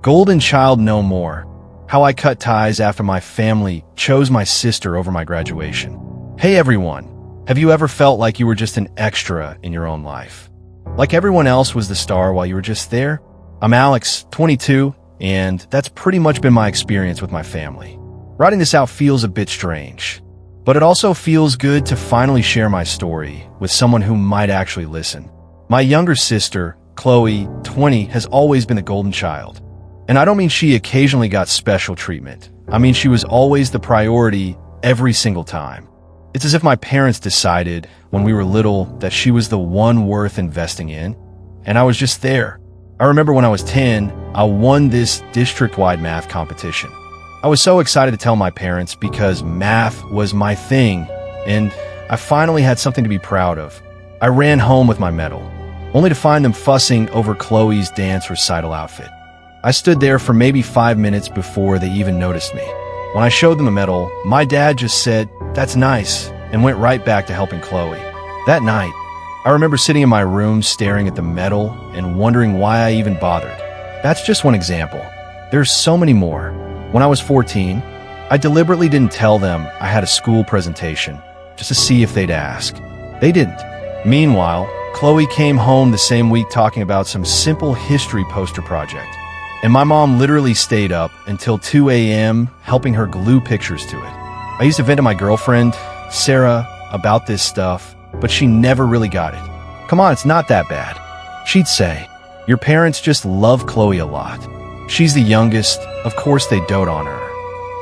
Golden child no more. How I cut ties after my family chose my sister over my graduation. Hey everyone, have you ever felt like you were just an extra in your own life? Like everyone else was the star while you were just there? I'm Alex, 22, and that's pretty much been my experience with my family. Writing this out feels a bit strange, but it also feels good to finally share my story with someone who might actually listen. My younger sister, Chloe, 20, has always been a golden child. And I don't mean she occasionally got special treatment. I mean she was always the priority every single time. It's as if my parents decided when we were little that she was the one worth investing in, and I was just there. I remember when I was 10, I won this district-wide math competition. I was so excited to tell my parents because math was my thing, and I finally had something to be proud of. I ran home with my medal, only to find them fussing over Chloe's dance recital outfit. I stood there for maybe 5 minutes before they even noticed me. When I showed them the medal, my dad just said, "That's nice," and went right back to helping Chloe. That night, I remember sitting in my room staring at the medal and wondering why I even bothered. That's just one example. There's so many more. When I was 14, I deliberately didn't tell them I had a school presentation, just to see if they'd ask. They didn't. Meanwhile, Chloe came home the same week talking about some simple history poster project. And my mom literally stayed up until 2 a.m. helping her glue pictures to it. I used to vent to my girlfriend, Sarah, about this stuff, but she never really got it. "Come on, it's not that bad." She'd say, "Your parents just love Chloe a lot. She's the youngest, of course they dote on her."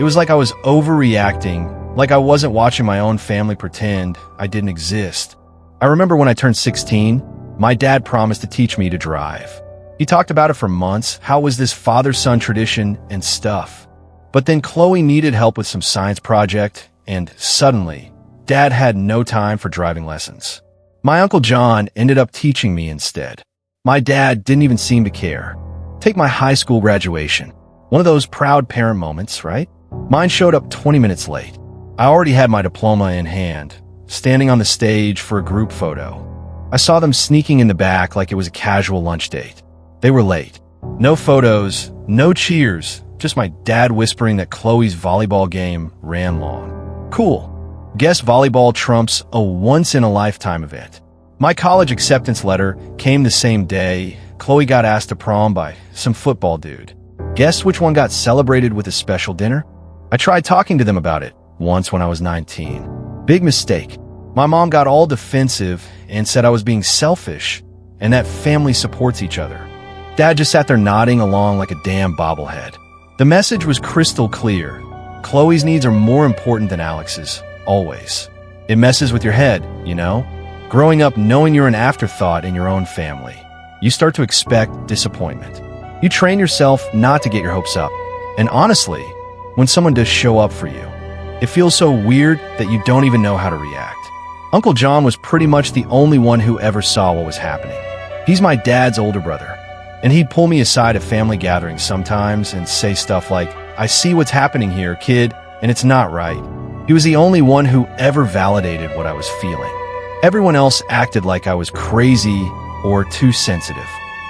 It was like I was overreacting, like I wasn't watching my own family pretend I didn't exist. I remember when I turned 16, my dad promised to teach me to drive. He talked about it for months, how it was this father-son tradition and stuff. But then Chloe needed help with some science project, and suddenly, Dad had no time for driving lessons. My Uncle John ended up teaching me instead. My dad didn't even seem to care. Take my high school graduation. One of those proud parent moments, right? Mine showed up 20 minutes late. I already had my diploma in hand, standing on the stage for a group photo. I saw them sneaking in the back like it was a casual lunch date. They were late. No photos, no cheers, just my dad whispering that Chloe's volleyball game ran long. Cool. Guess volleyball trumps a once-in-a-lifetime event. My college acceptance letter came the same day. Chloe got asked to prom by some football dude. Guess which one got celebrated with a special dinner? I tried talking to them about it once when I was 19. Big mistake. My mom got all defensive and said I was being selfish and that family supports each other. Dad just sat there nodding along like a damn bobblehead. The message was crystal clear. Chloe's needs are more important than Alex's, always. It messes with your head, you know? Growing up knowing you're an afterthought in your own family, you start to expect disappointment. You train yourself not to get your hopes up. And honestly, when someone does show up for you, it feels so weird that you don't even know how to react. Uncle John was pretty much the only one who ever saw what was happening. He's my dad's older brother. And he'd pull me aside at family gatherings sometimes and say stuff like, "I see what's happening here, kid, and it's not right." He was the only one who ever validated what I was feeling. Everyone else acted like I was crazy or too sensitive.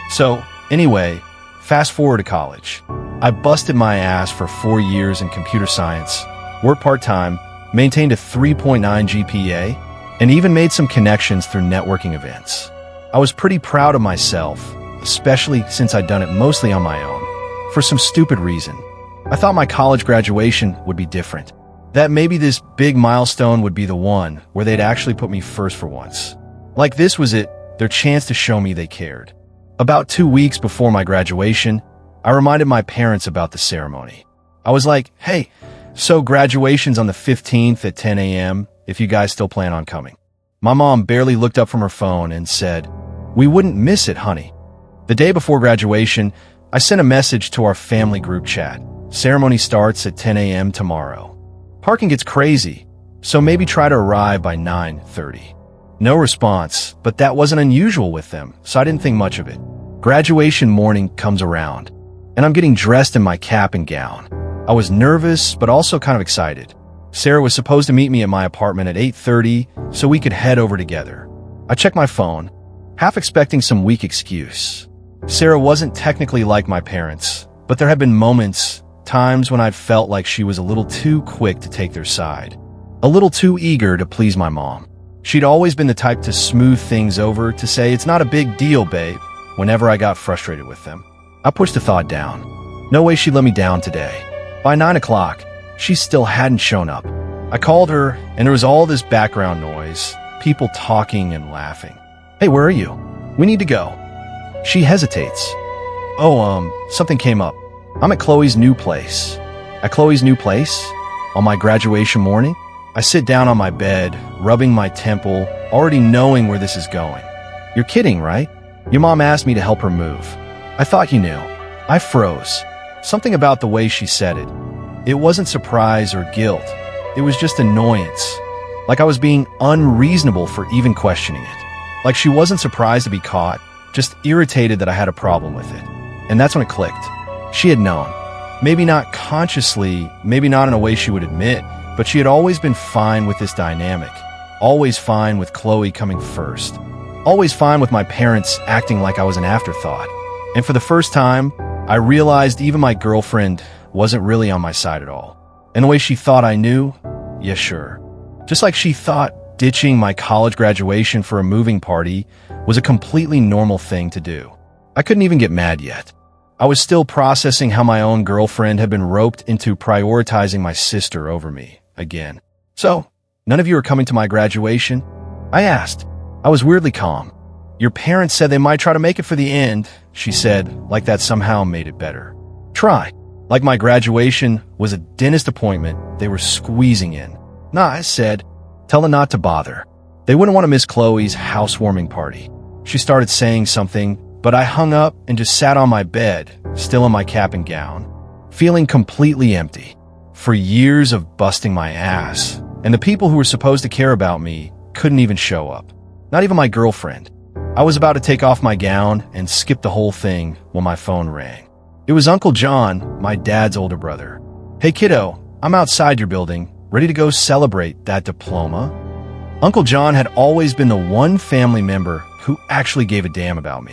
So, anyway, fast forward to college. I busted my ass for 4 years in computer science, worked part-time, maintained a 3.9 GPA, and even made some connections through networking events. I was pretty proud of myself, especially since I'd done it mostly on my own, for some stupid reason. I thought my college graduation would be different. That maybe this big milestone would be the one where they'd actually put me first for once. Like this was it, their chance to show me they cared. About 2 weeks before my graduation, I reminded my parents about the ceremony. I was like, "Hey, so graduation's on the 15th at 10 a.m. if you guys still plan on coming." My mom barely looked up from her phone and said, "We wouldn't miss it, honey." The day before graduation, I sent a message to our family group chat. Ceremony starts at 10 a.m. tomorrow. Parking gets crazy, so maybe try to arrive by 9:30. No response, but that wasn't unusual with them, so I didn't think much of it. Graduation morning comes around, and I'm getting dressed in my cap and gown. I was nervous, but also kind of excited. Sarah was supposed to meet me at my apartment at 8:30 so we could head over together. I checked my phone, half expecting some weak excuse. Sarah wasn't technically like my parents, But there had been moments, times when I'd felt like she was a little too quick to take their side. A little too eager to please my mom. She'd always been the type to smooth things over, to say, "It's not a big deal, babe," whenever I got frustrated with them. I pushed the thought down. No way she'd let me down today. By 9 o'clock, she still hadn't shown up. I called her, and there was all this background noise, people talking and laughing. "Hey, where are you? We need to go." She hesitates. "Oh, something came up. I'm at Chloe's new place." At Chloe's new place? On my graduation morning? I sit down on my bed, rubbing my temple, already knowing where this is going. "You're kidding, right? Your mom asked me to help her move." I thought you knew. I froze. Something about the way she said it. It wasn't surprise or guilt. It was just annoyance. Like I was being unreasonable for even questioning it. Like she wasn't surprised to be caught, just irritated that I had a problem with it. And that's when it clicked. She had known. Maybe not consciously, maybe not in a way she would admit, but she had always been fine with this dynamic. Always fine with Chloe coming first. Always fine with my parents acting like I was an afterthought. And for the first time, I realized even my girlfriend wasn't really on my side at all. And the way she thought I knew, yeah, sure. Just like she thought ditching my college graduation for a moving party was a completely normal thing to do. I couldn't even get mad yet. I was still processing how my own girlfriend had been roped into prioritizing my sister over me again. "So, none of you are coming to my graduation?" I asked. I was weirdly calm. "Your parents said they might try to make it for the end," she said, like that somehow made it better. Try. Like my graduation was a dentist appointment they were squeezing in. "Nah," I said. "Tell them not to bother. They wouldn't want to miss Chloe's housewarming party." She started saying something, but I hung up and just sat on my bed, still in my cap and gown, feeling completely empty. For years of busting my ass, and the people who were supposed to care about me couldn't even show up. Not even my girlfriend. I was about to take off my gown and skip the whole thing when my phone rang. It was Uncle John, my dad's older brother. "Hey kiddo, I'm outside your building, ready to go celebrate that diploma." Uncle John had always been the one family member who actually gave a damn about me.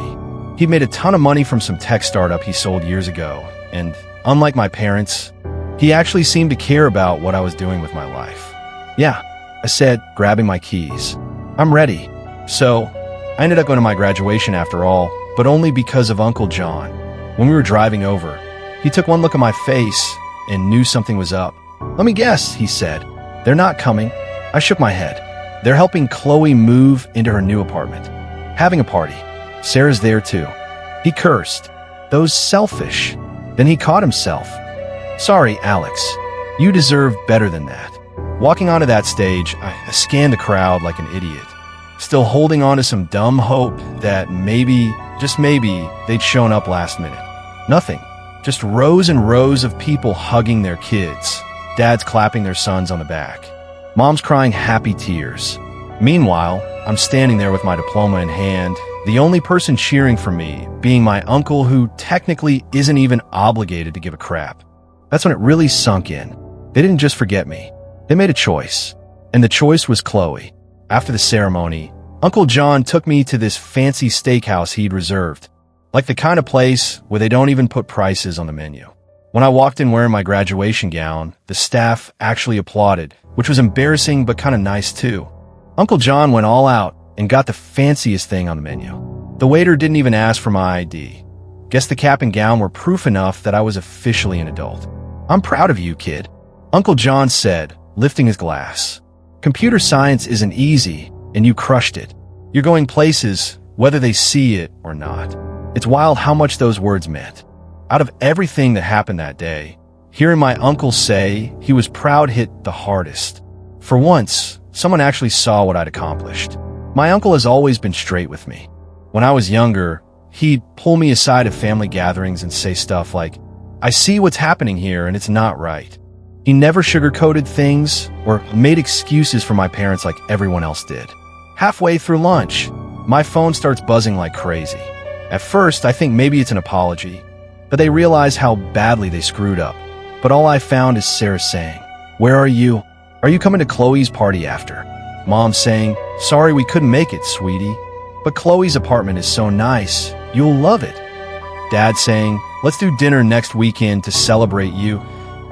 He'd made a ton of money from some tech startup he sold years ago, and unlike my parents, he actually seemed to care about what I was doing with my life. "Yeah," I said, grabbing my keys. "I'm ready." So, I ended up going to my graduation after all, but only because of Uncle John. When we were driving over, he took one look at my face and knew something was up. "Let me guess," he said. "They're not coming." I shook my head. "They're helping Chloe move into her new apartment. Having a party. Sarah's there too." He cursed. "Those selfish." Then he caught himself. "Sorry, Alex. You deserve better than that." Walking onto that stage, I scanned the crowd like an idiot, still holding on to some dumb hope that maybe, just maybe, they'd shown up last minute. Nothing. Just rows and rows of people hugging their kids, dads clapping their sons on the back, moms crying happy tears. Meanwhile, I'm standing there with my diploma in hand, the only person cheering for me being my uncle who technically isn't even obligated to give a crap. That's when it really sunk in. They didn't just forget me. They made a choice. And the choice was Chloe. After the ceremony, Uncle John took me to this fancy steakhouse he'd reserved. Like the kind of place where they don't even put prices on the menu. When I walked in wearing my graduation gown, the staff actually applauded, which was embarrassing but kind of nice too. Uncle John went all out and got the fanciest thing on the menu. The waiter didn't even ask for my ID. Guess the cap and gown were proof enough that I was officially an adult. "I'm proud of you, kid," Uncle John said, lifting his glass. "Computer science isn't easy, and you crushed it. You're going places, whether they see it or not." It's wild how much those words meant. Out of everything that happened that day, hearing my uncle say he was proud hit the hardest. For once, someone actually saw what I'd accomplished. My uncle has always been straight with me. When I was younger, he'd pull me aside at family gatherings and say stuff like, "I see what's happening here and it's not right." He never sugarcoated things or made excuses for my parents like everyone else did. Halfway through lunch, my phone starts buzzing like crazy. At first, I think maybe it's an apology, but they realize how badly they screwed up. But all I found is Sarah saying, "Where are you? Are you coming to Chloe's party after?" Mom saying, "Sorry we couldn't make it, sweetie, but Chloe's apartment is so nice, you'll love it." Dad saying, Let's do dinner next weekend to celebrate you.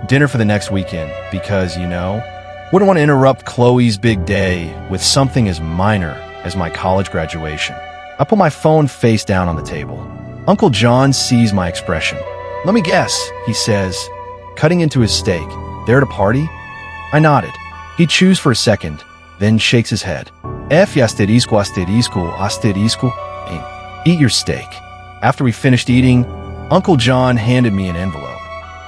Dinner for the next weekend, because, wouldn't want to interrupt Chloe's big day with something as minor as my college graduation. I put my phone face down on the table. Uncle John sees my expression. Let me guess, he says, cutting into his steak. There at a party? I nodded. He chews for a second, then shakes his head. Asterisco. Eat your steak. After we finished eating, Uncle John handed me an envelope.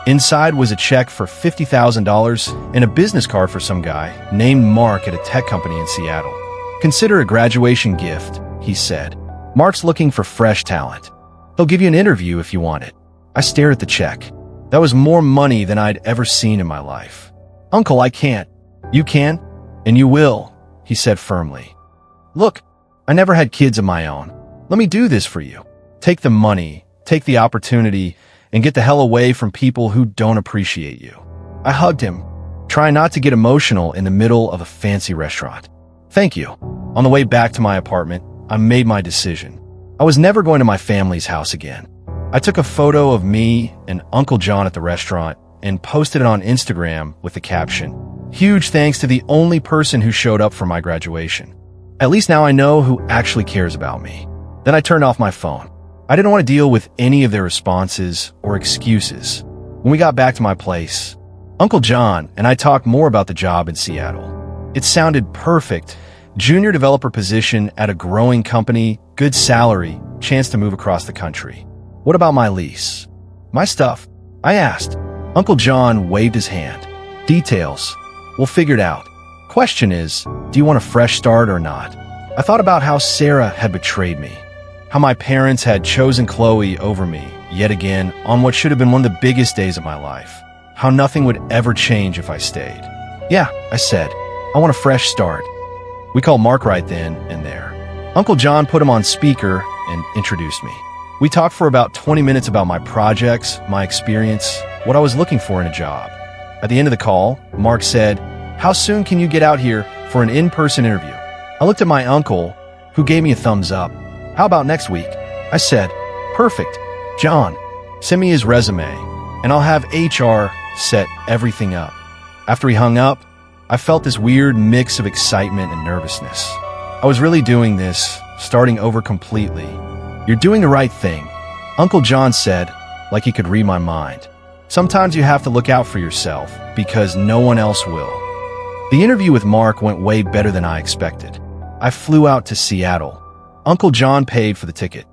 Inside was a check for $50,000 and a business card for some guy named Mark at a tech company in Seattle. Consider a graduation gift, he said. Mark's looking for fresh talent. He'll give you an interview if you want it. I stared at the check. That was more money than I'd ever seen in my life. Uncle, I can't. You can, and you will, he said firmly. Look, I never had kids of my own. Let me do this for you. Take the money, take the opportunity, and get the hell away from people who don't appreciate you. I hugged him, trying not to get emotional in the middle of a fancy restaurant. Thank you. On the way back to my apartment, I made my decision. I was never going to my family's house again. I took a photo of me and Uncle John at the restaurant and posted it on Instagram with the caption, "Huge thanks to the only person who showed up for my graduation. At least now I know who actually cares about me." Then I turned off my phone. I didn't want to deal with any of their responses or excuses. When we got back to my place, Uncle John and I talked more about the job in Seattle. It sounded perfect. Junior developer position at a growing company, good salary, chance to move across the country. What about my lease? My stuff? I asked. Uncle John waved his hand. Details. We'll figure it out. Question is, do you want a fresh start or not? I thought about how Sarah had betrayed me. How my parents had chosen Chloe over me, yet again, on what should have been one of the biggest days of my life. How nothing would ever change if I stayed. Yeah, I said, I want a fresh start. We called Mark right then and there. Uncle John put him on speaker and introduced me. We talked for about 20 minutes about my projects, my experience, what I was looking for in a job. At the end of the call, Mark said, "How soon can you get out here for an in-person interview?" I looked at my uncle, who gave me a thumbs up. "How about next week?" I said, "Perfect. John, send me his resume, and I'll have HR set everything up." After he hung up, I felt this weird mix of excitement and nervousness. I was really doing this, starting over completely. "You're doing the right thing," Uncle John said, like he could read my mind. "Sometimes you have to look out for yourself, because no one else will." The interview with Mark went way better than I expected. I flew out to Seattle. Uncle John paid for the ticket.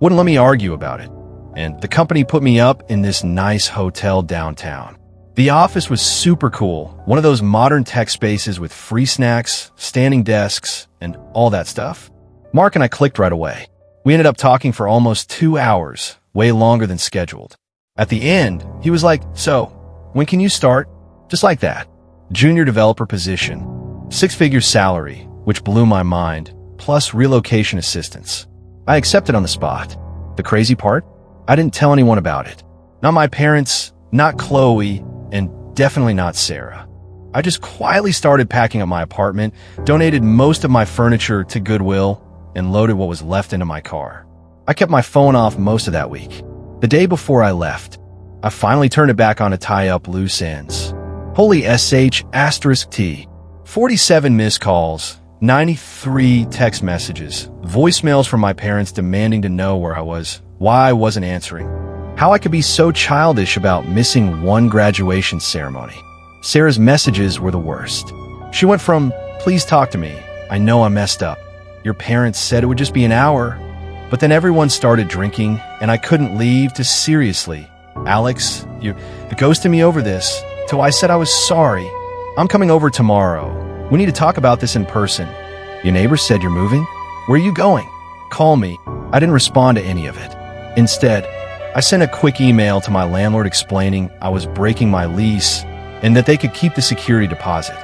Wouldn't let me argue about it. And the company put me up in this nice hotel downtown. The office was super cool, one of those modern tech spaces with free snacks, standing desks, and all that stuff. Mark and I clicked right away. We ended up talking for almost 2 hours, way longer than scheduled. At the end, he was like, "So, when can you start?" Just like that. Junior developer position, 6-figure salary, which blew my mind, plus relocation assistance. I accepted on the spot. The crazy part? I didn't tell anyone about it. Not my parents, not Chloe, and definitely not Sarah. I just quietly started packing up my apartment, donated most of my furniture to Goodwill, and loaded what was left into my car. I kept my phone off most of that week. The day before I left, I finally turned it back on to tie up loose ends. Holy **T. 47 missed calls, 93 text messages, voicemails from my parents demanding to know where I was, why I wasn't answering, how I could be so childish about missing one graduation ceremony. Sarah's messages were the worst. She went from, "Please talk to me. I know I messed up. Your parents said it would just be an hour." But then everyone started drinking, and I couldn't leave, to seriously, "Alex, you ghosted me over this," till I said I was sorry. "I'm coming over tomorrow. We need to talk about this in person." "Your neighbor said you're moving? Where are you going? Call me." I didn't respond to any of it. Instead, I sent a quick email to my landlord explaining I was breaking my lease and that they could keep the security deposit.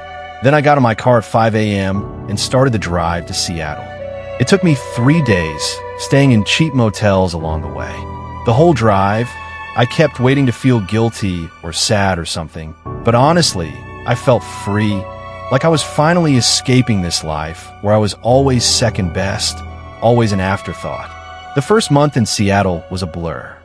Then I got in my car at 5 a.m. and started the drive to Seattle. It took me 3 days, staying in cheap motels along the way. The whole drive, I kept waiting to feel guilty or sad or something, but honestly, I felt free, like I was finally escaping this life where I was always second best, always an afterthought. The first month in Seattle was a blur.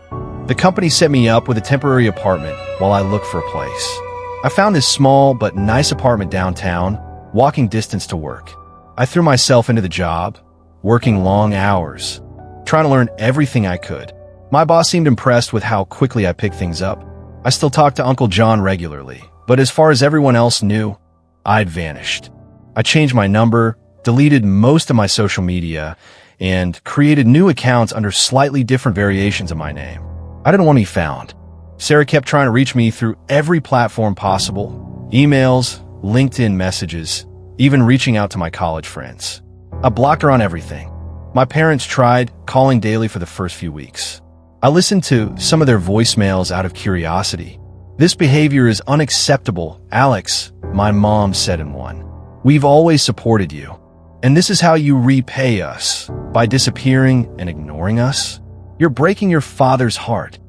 The company set me up with a temporary apartment while I looked for a place. I found this small but nice apartment downtown, walking distance to work. I threw myself into the job, working long hours, trying to learn everything I could. My boss seemed impressed with how quickly I picked things up. I still talked to Uncle John regularly, but as far as everyone else knew, I'd vanished. I changed my number, deleted most of my social media, and created new accounts under slightly different variations of my name. I didn't want to be found. Sarah kept trying to reach me through every platform possible: emails, LinkedIn messages, even reaching out to my college friends. I blocked her on everything. My parents tried calling daily for the first few weeks. I listened to some of their voicemails out of curiosity. "This behavior is unacceptable, Alex," my mom said in one. "We've always supported you. And this is how you repay us, by disappearing and ignoring us? You're breaking your father's heart.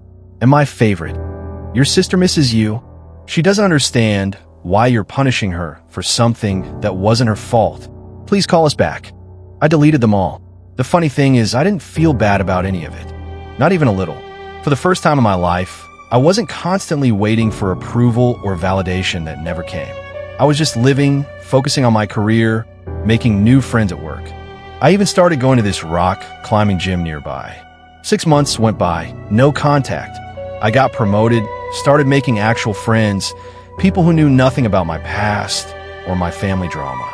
And my favorite, your sister misses you. She doesn't understand why you're punishing her for something that wasn't her fault. Please call us back." I deleted them all. The funny thing is, I didn't feel bad about any of it. Not even a little. For the first time in my life, I wasn't constantly waiting for approval or validation that never came. I was just living, focusing on my career, making new friends at work. I even started going to this rock climbing gym nearby. 6 months went by, no contact. I got promoted, started making actual friends, people who knew nothing about my past or my family drama.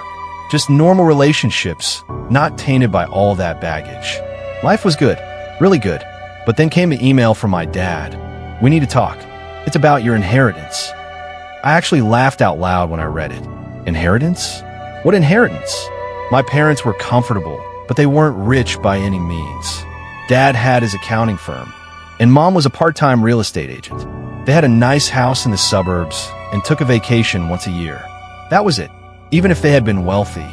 Just normal relationships, not tainted by all that baggage. Life was good, really good. But then came an email from my dad. "We need to talk. It's about your inheritance." I actually laughed out loud when I read it. Inheritance? What inheritance? My parents were comfortable, but they weren't rich by any means. Dad had his accounting firm, and Mom was a part-time real estate agent. They had a nice house in the suburbs and took a vacation once a year. That was it, even if they had been wealthy.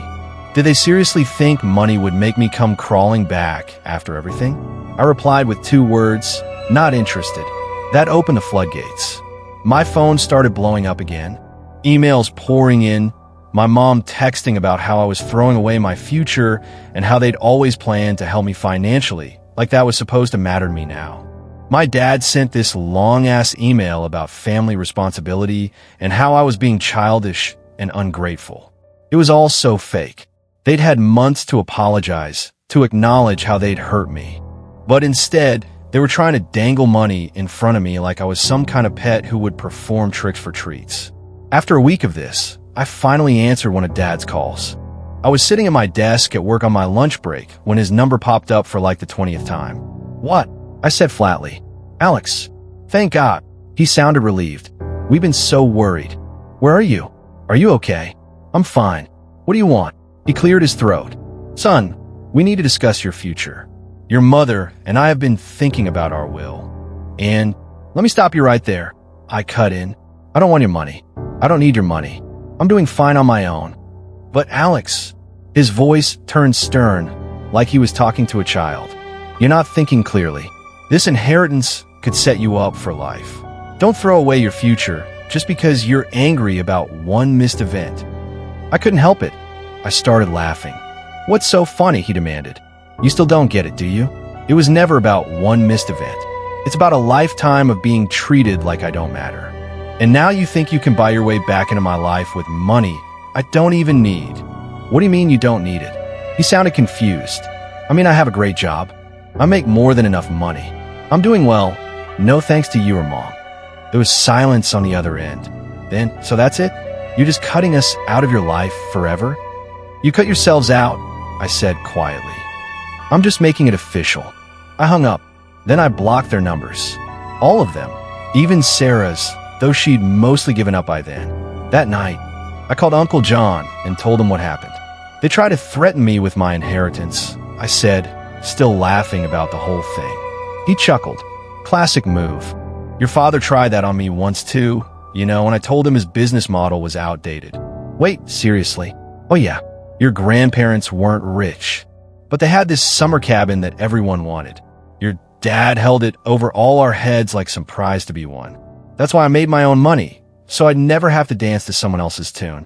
Did they seriously think money would make me come crawling back after everything? I replied with 2 words, "Not interested." That opened the floodgates. My phone started blowing up again, emails pouring in, my mom texting about how I was throwing away my future and how they'd always planned to help me financially, like that was supposed to matter to me now. My dad sent this long-ass email about family responsibility and how I was being childish and ungrateful. It was all so fake. They'd had months to apologize, to acknowledge how they'd hurt me. But instead, they were trying to dangle money in front of me like I was some kind of pet who would perform tricks for treats. After a week of this, I finally answered one of Dad's calls. I was sitting at my desk at work on my lunch break when his number popped up for like the 20th time. "What?" I said flatly. "Alex." "Thank God." He sounded relieved. "We've been so worried. Where are you? Are you okay?" "I'm fine. What do you want?" He cleared his throat. "Son, we need to discuss your future. Your mother and I have been thinking about our will. And let me stop you right there." I cut in. "I don't want your money. I don't need your money. I'm doing fine on my own." "But Alex," his voice turned stern, like he was talking to a child. "You're not thinking clearly. This inheritance could set you up for life. Don't throw away your future just because you're angry about one missed event." I couldn't help it. I started laughing. "What's so funny?" he demanded. "You still don't get it, do you? It was never about one missed event. It's about a lifetime of being treated like I don't matter. And now you think you can buy your way back into my life with money I don't even need." "What do you mean you don't need it?" He sounded confused. "I mean, I have a great job. I make more than enough money. I'm doing well, no thanks to you or Mom." There was silence on the other end. "Then, so that's it? You're just cutting us out of your life forever?" "You cut yourselves out," I said quietly. "I'm just making it official." I hung up. Then I blocked their numbers. All of them. Even Sarah's, though she'd mostly given up by then. That night, I called Uncle John and told him what happened. They tried to threaten me with my inheritance, I said, still laughing about the whole thing. He chuckled. "Classic move. Your father tried that on me once too, and I told him his business model was outdated." "Wait, seriously?" "Oh yeah, your grandparents weren't rich, but they had this summer cabin that everyone wanted. Your dad held it over all our heads like some prize to be won. That's why I made my own money, so I'd never have to dance to someone else's tune."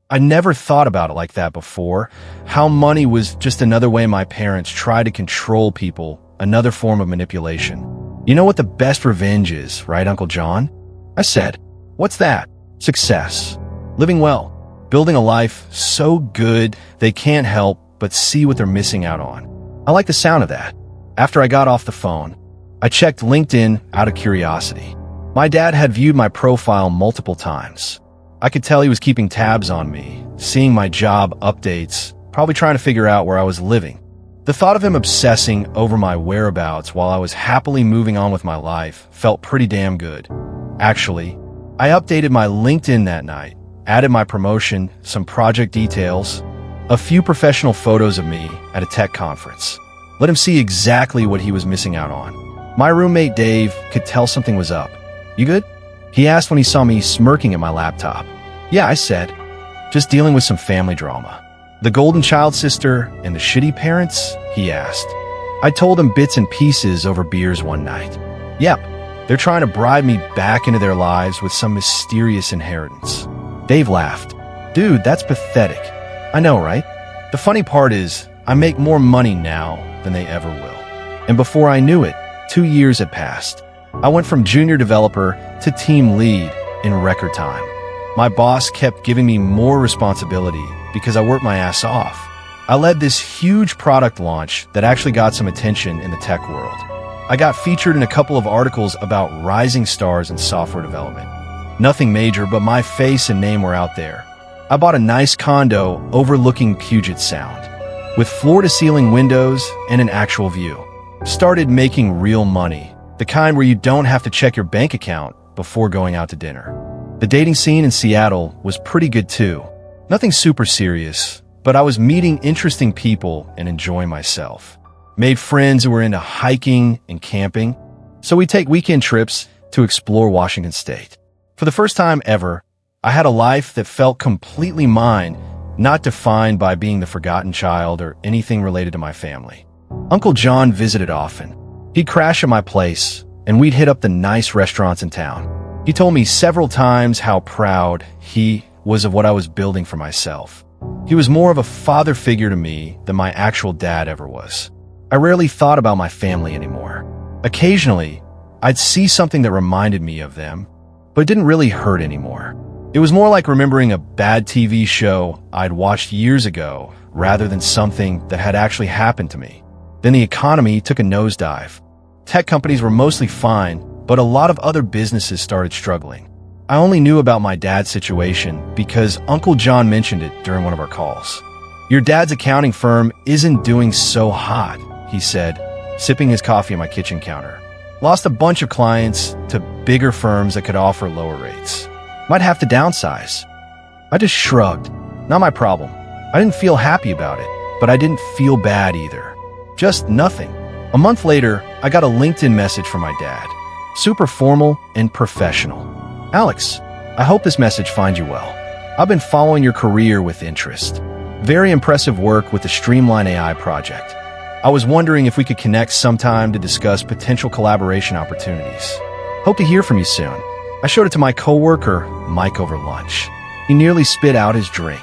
I never thought about it like that before, how money was just another way my parents tried to control people, another form of manipulation. You know what the best revenge is, right, Uncle John? I said. What's that? Success. Living well. Building a life so good they can't help but see what they're missing out on. I like the sound of that. After I got off the phone, I checked LinkedIn out of curiosity. My dad had viewed my profile multiple times. I could tell he was keeping tabs on me, seeing my job updates, probably trying to figure out where I was living. The thought of him obsessing over my whereabouts while I was happily moving on with my life felt pretty damn good. Actually, I updated my LinkedIn that night, added my promotion, some project details, a few professional photos of me at a tech conference. Let him see exactly what he was missing out on. My roommate Dave could tell something was up. You good? He asked when he saw me smirking at my laptop. Yeah, I said. Just dealing with some family drama. The golden child sister and the shitty parents? He asked. I told him bits and pieces over beers one night. Yep, they're trying to bribe me back into their lives with some mysterious inheritance. Dave laughed. Dude, that's pathetic. I know, right? The funny part is, I make more money now than they ever will. And before I knew it, 2 years had passed. I went from junior developer to team lead in record time. My boss kept giving me more responsibility because I worked my ass off. I led this huge product launch that actually got some attention in the tech world. I got featured in a couple of articles about rising stars in software development. Nothing major, but my face and name were out there. I bought a nice condo overlooking Puget Sound, with floor-to-ceiling windows and an actual view. Started making real money, the kind where you don't have to check your bank account before going out to dinner. The dating scene in Seattle was pretty good too. Nothing super serious, but I was meeting interesting people and enjoying myself. Made friends who were into hiking and camping, so we take weekend trips to explore Washington State. For the first time ever, I had a life that felt completely mine, not defined by being the forgotten child or anything related to my family. Uncle John visited often. He'd crash at my place, and we'd hit up the nice restaurants in town. He told me several times how proud he was of what I was building for myself. He was more of a father figure to me than my actual dad ever was. I rarely thought about my family anymore. Occasionally, I'd see something that reminded me of them, but it didn't really hurt anymore. It was more like remembering a bad TV show I'd watched years ago rather than something that had actually happened to me. Then the economy took a nosedive. Tech companies were mostly fine, but a lot of other businesses started struggling. I only knew about my dad's situation because Uncle John mentioned it during one of our calls. Your dad's accounting firm isn't doing so hot, he said, sipping his coffee at my kitchen counter. Lost a bunch of clients to bigger firms that could offer lower rates. Might have to downsize. I just shrugged. Not my problem. I didn't feel happy about it, but I didn't feel bad either. Just nothing. A month later, I got a LinkedIn message from my dad. Super formal and professional. Alex, I hope this message finds you well. I've been following your career with interest. Very impressive work with the Streamline AI project. I was wondering if we could connect sometime to discuss potential collaboration opportunities. Hope to hear from you soon. I showed it to my coworker, Mike, over lunch. He nearly spit out his drink.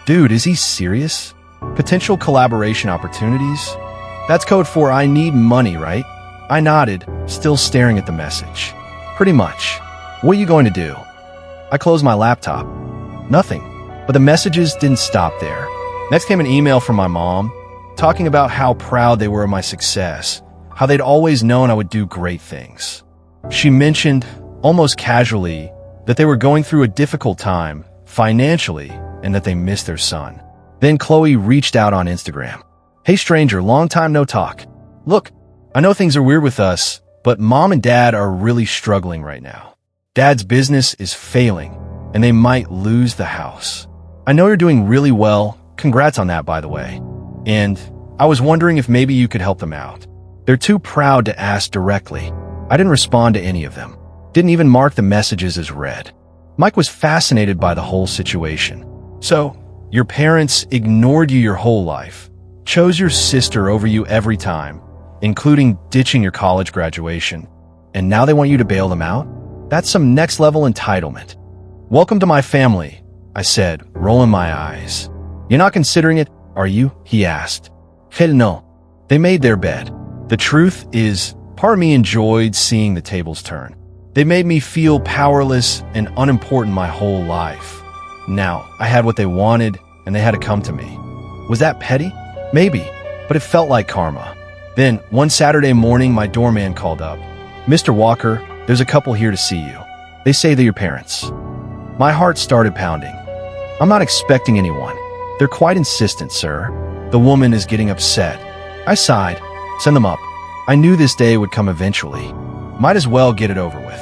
Dude, is he serious? Potential collaboration opportunities? That's code for I need money, right? I nodded, still staring at the message. Pretty much. What are you going to do? I closed my laptop. Nothing. But the messages didn't stop there. Next came an email from my mom, talking about how proud they were of my success, how they'd always known I would do great things. She mentioned, almost casually, that they were going through a difficult time, financially, and that they missed their son. Then Chloe reached out on Instagram. Hey stranger, long time no talk. Look, I know things are weird with us, but mom and dad are really struggling right now. Dad's business is failing, and they might lose the house. I know you're doing really well. Congrats on that, by the way. And I was wondering if maybe you could help them out. They're too proud to ask directly. I didn't respond to any of them. Didn't even mark the messages as read. Mike was fascinated by the whole situation. So, your parents ignored you your whole life, chose your sister over you every time, including ditching your college graduation, and now they want you to bail them out? That's some next-level entitlement. Welcome to my family, I said, rolling my eyes. You're not considering it, are you? He asked. Hell no. They made their bed. The truth is, Part of me enjoyed seeing the tables turn. They made me feel powerless and unimportant my whole life. Now, I had what they wanted, and they had to come to me. Was that petty? Maybe, but it felt like karma. Then, one Saturday morning, my doorman called up. "Mr. Walker, there's a couple here to see you. They say they're your parents." My heart started pounding. "I'm not expecting anyone. They're quite insistent, sir. The woman is getting upset." I sighed. "Send them up." I knew this day would come eventually. Might as well get it over with.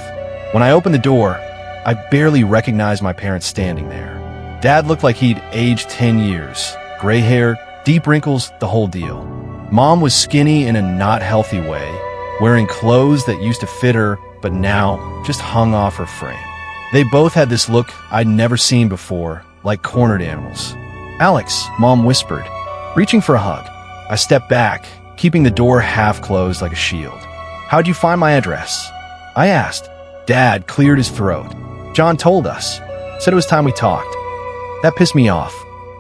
When I opened the door, I barely recognized my parents standing there. Dad looked like he'd aged 10 years. Gray hair, deep wrinkles, the whole deal. Mom was skinny in a not healthy way, wearing clothes that used to fit her, but now just hung off her frame. They both had this look I'd never seen before, like cornered animals. "Alex," Mom whispered, reaching for a hug. I stepped back, keeping the door half closed like a shield. "How'd you find my address?" I asked. Dad cleared his throat. "John told us. Said it was time we talked." That pissed me off.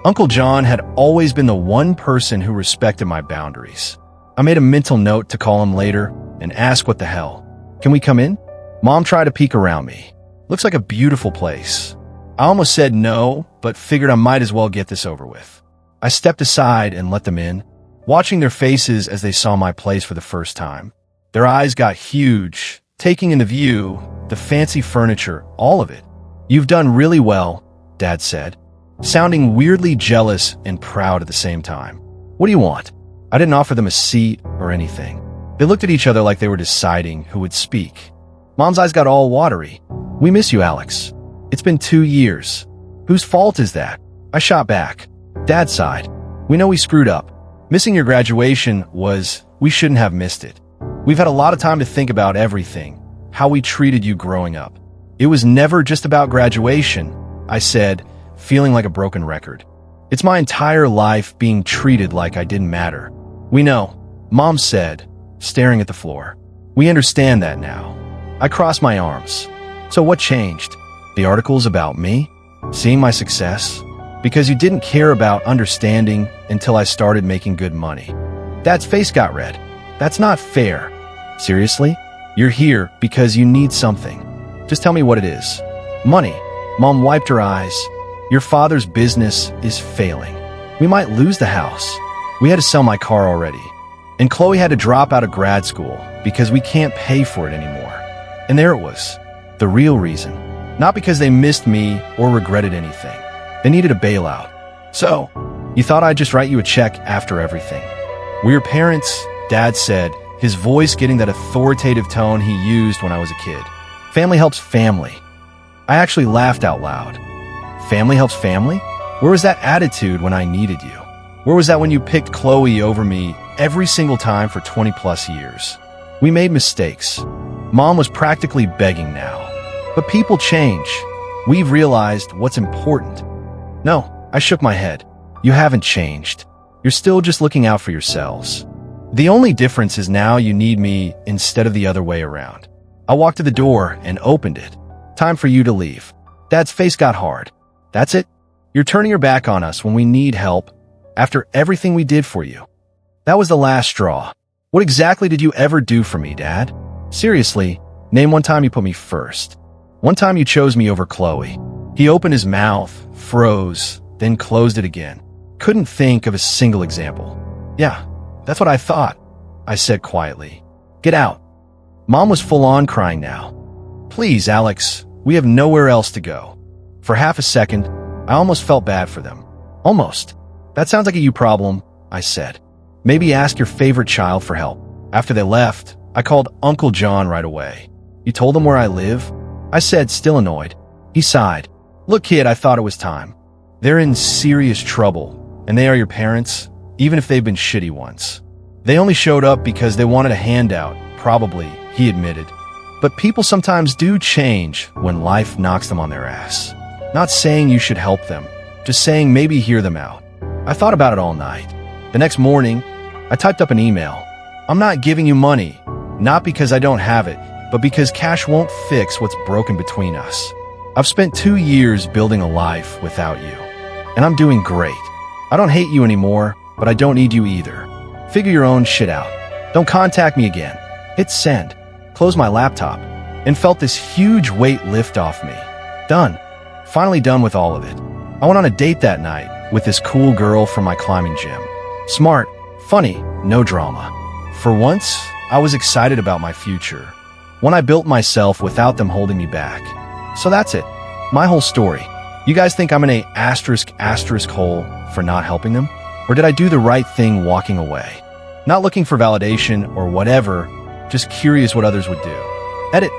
Uncle John had always been the one person who respected my boundaries. I made a mental note to call him later and ask what the hell. "Can we come in?" Mom tried to peek around me. "Looks like a beautiful place." I almost said no, but figured I might as well get this over with. I stepped aside and let them in, watching their faces as they saw my place for the first time. Their eyes got huge, taking in the view, the fancy furniture, all of it. "You've done really well," Dad said, sounding weirdly jealous and proud at the same time. "What do you want?" I didn't offer them a seat or anything. They looked at each other like they were deciding who would speak. Mom's eyes got all watery. "We miss you, Alex. It's been 2 years. Whose fault is that?" I shot back. Dad sighed. "We know we screwed up. Missing your graduation we shouldn't have missed it. We've had a lot of time to think about everything, how we treated you growing up. It was never just about graduation," I said, feeling like a broken record. "It's my entire life being treated like I didn't matter." "We know," Mom said, staring at the floor. "We understand that now." I crossed my arms. "So what changed? The articles about me? Seeing my success? Because you didn't care about understanding until I started making good money." Dad's face got red. "That's not fair." "Seriously? You're here because you need something. Just tell me what it is." "Money." Mom wiped her eyes. "Your father's business is failing. We might lose the house. We had to sell my car already. And Chloe had to drop out of grad school because we can't pay for it anymore." And there it was. The real reason. Not because they missed me or regretted anything. They needed a bailout. "So, you thought I'd just write you a check after everything?" "We're your parents," Dad said, his voice getting that authoritative tone he used when I was a kid. "Family helps family." I actually laughed out loud. Family helps family? Where was that attitude when I needed you? Where was that when you picked Chloe over me every single time for 20 plus years? We made mistakes. Mom was practically begging now. But people change. We've realized what's important. "No," I shook my head. "You haven't changed. You're still just looking out for yourselves. The only difference is now you need me instead of the other way around." I walked to the door and opened it. "Time for you to leave." Dad's face got hard. "That's it? You're turning your back on us when we need help, after everything we did for you?" That was the last straw. "What exactly did you ever do for me, Dad? Seriously, name one time you put me first. One time you chose me over Chloe." He opened his mouth, froze, then closed it again. Couldn't think of a single example. "Yeah, that's what I thought," I said quietly. "Get out." Mom was full on crying now. "Please, Alex, we have nowhere else to go." For half a second, I almost felt bad for them. Almost. "That sounds like a you problem," I said. "Maybe ask your favorite child for help." After they left, I called Uncle John right away. "You told him where I live?" I said, still annoyed. He sighed. "Look, kid, I thought it was time. They're in serious trouble, and they are your parents, even if they've been shitty ones. They only showed up because they wanted a handout, probably," he admitted. "But people sometimes do change when life knocks them on their ass. Not saying you should help them, just saying maybe hear them out." I thought about it all night. The next morning, I typed up an email. "I'm not giving you money, not because I don't have it, but because cash won't fix what's broken between us. I've spent 2 years building a life without you, and I'm doing great. I don't hate you anymore, but I don't need you either. Figure your own shit out. Don't contact me again. hit send, closed my laptop, and felt this huge weight lift off me. Done. Finally done with all of it. I went on a date that night with this cool girl from my climbing gym. Smart, funny, no drama. For once, I was excited about my future. One I built myself without them holding me back. So that's it. My whole story. You guys think I'm in a asterisk hole for not helping them? Or did I do the right thing walking away? Not looking for validation or whatever, just curious what others would do. Edit.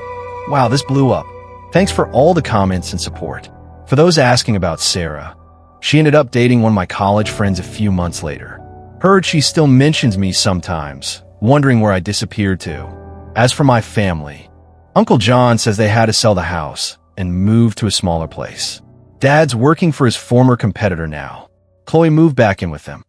Wow, this blew up. Thanks for all the comments and support. For those asking about Sarah, she ended up dating one of my college friends a few months later. Heard she still mentions me sometimes, wondering where I disappeared to. As for my family, Uncle John says they had to sell the house and move to a smaller place. Dad's working for his former competitor now. Chloe moved back in with them.